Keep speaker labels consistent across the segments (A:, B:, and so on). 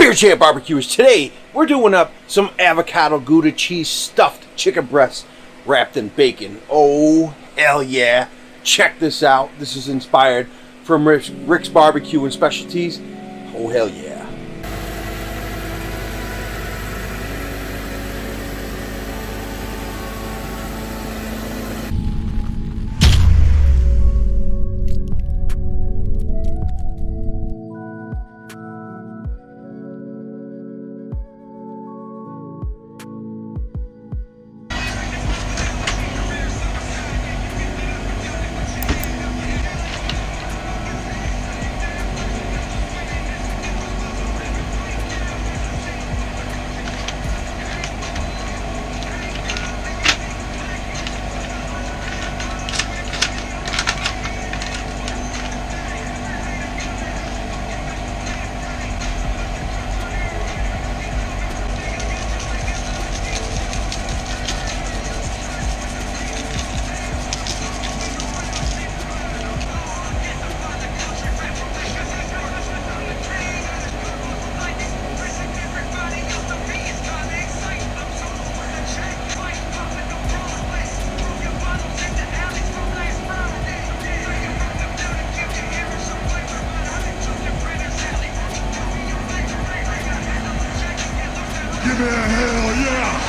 A: Beer Champ Barbecuers. Today we're doing up some avocado Gouda cheese stuffed chicken breasts wrapped in bacon. Oh hell yeah. Check this out. This is inspired from Rick's Barbecue and Specialties. Oh hell yeah.
B: Give me a hell yeah!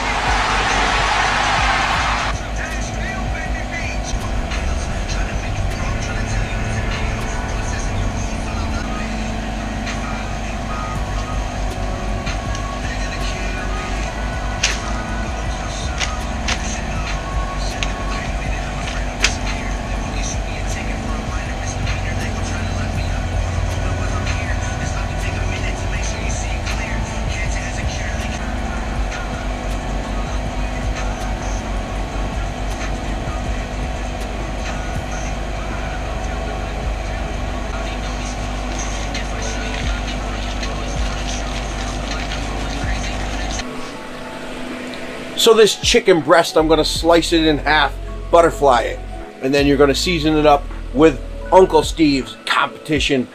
A: So this chicken breast, I'm going to slice it in half, butterfly it, and then you're going to season it up with Uncle Steve's Competition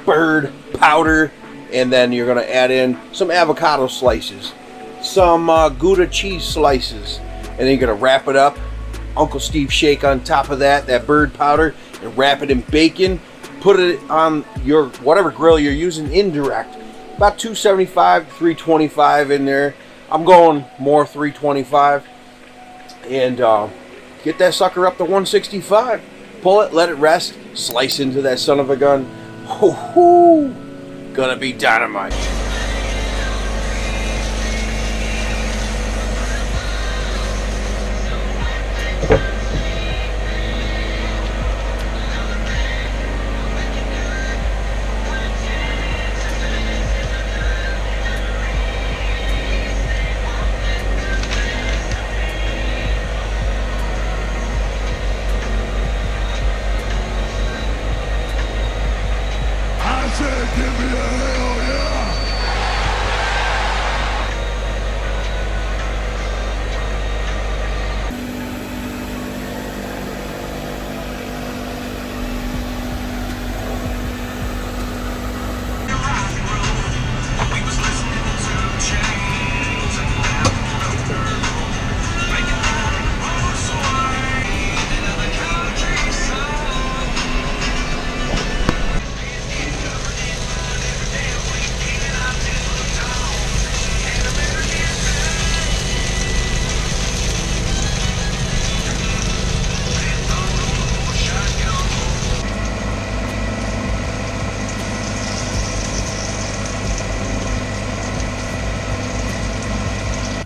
A: bird powder, and then you're going to add in some avocado slices, some Gouda cheese slices, and then you're going to wrap it up, Uncle Steve shake on top of that bird powder, and wrap it in bacon. Put it on your whatever grill you're using, indirect, about 275, 325 in there. I'm going more 325, and get that sucker up to 165. Pull it, let it rest, slice into that son of a gun. Hoo-hoo! Gonna be dynamite.
B: Give me a hell yeah!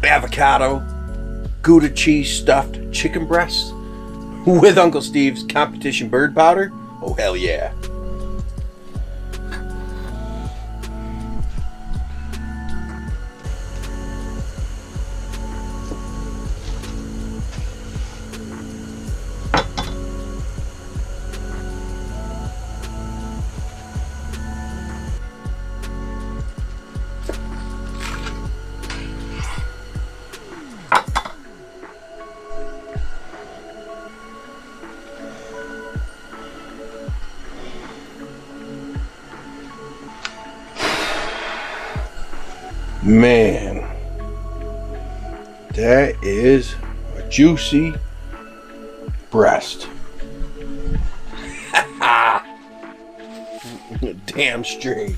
A: Avocado Gouda cheese stuffed chicken breasts with Uncle Steve's Competition bird powder. Oh hell yeah. Man, that is a juicy breast. Damn straight.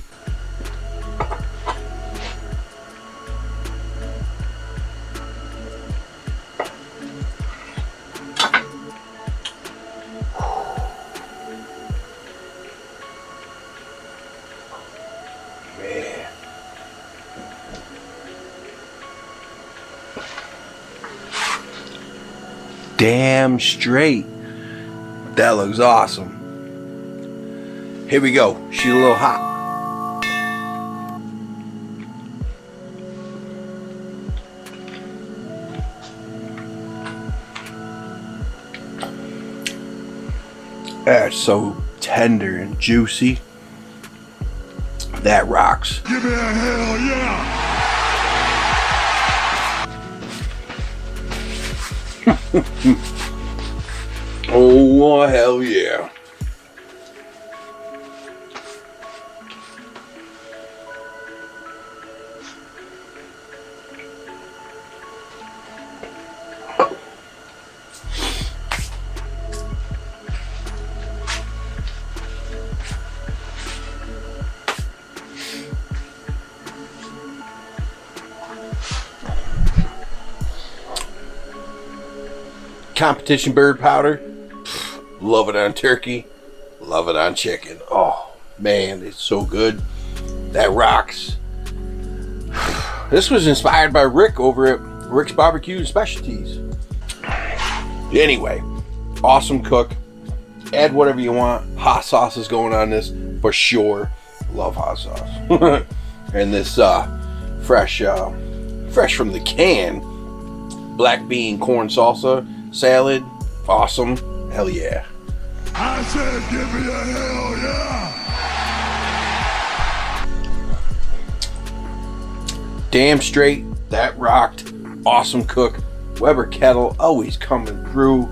A: Man. Damn straight. That looks awesome. Here we go. She's a little hot. That's so tender and juicy. That rocks.
B: Give me a hell yeah!
A: Oh, hell yeah. Competition bird powder. Love it on turkey. Love it on chicken. Oh, man, it's so good. That rocks. This was inspired by Rick over at Rick's Barbecue and Specialties. Anyway, awesome cook. Add whatever you want. Hot sauce is going on this for sure. Love hot sauce. And this fresh from the can black bean corn salsa salad. Awesome. Hell yeah.
B: I said give me a hell yeah!
A: Damn straight. That rocked. Awesome cook. Weber kettle always coming through.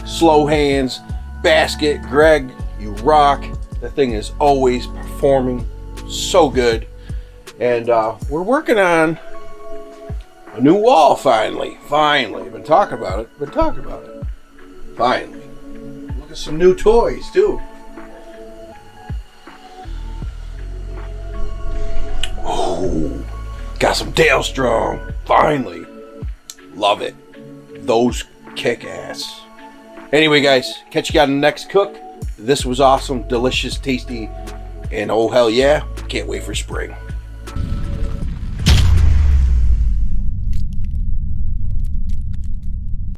A: Slow hands. Basket. Greg, you rock. The thing is always performing so good. And we're working on a new wall finally. Been talking about it. Finally. Look at some new toys too. Oh, got some Dale Strong. Finally. Love it. Those kick ass. Anyway, guys, catch you guys on the next cook. This was awesome, delicious, tasty, and oh hell yeah, can't wait for spring.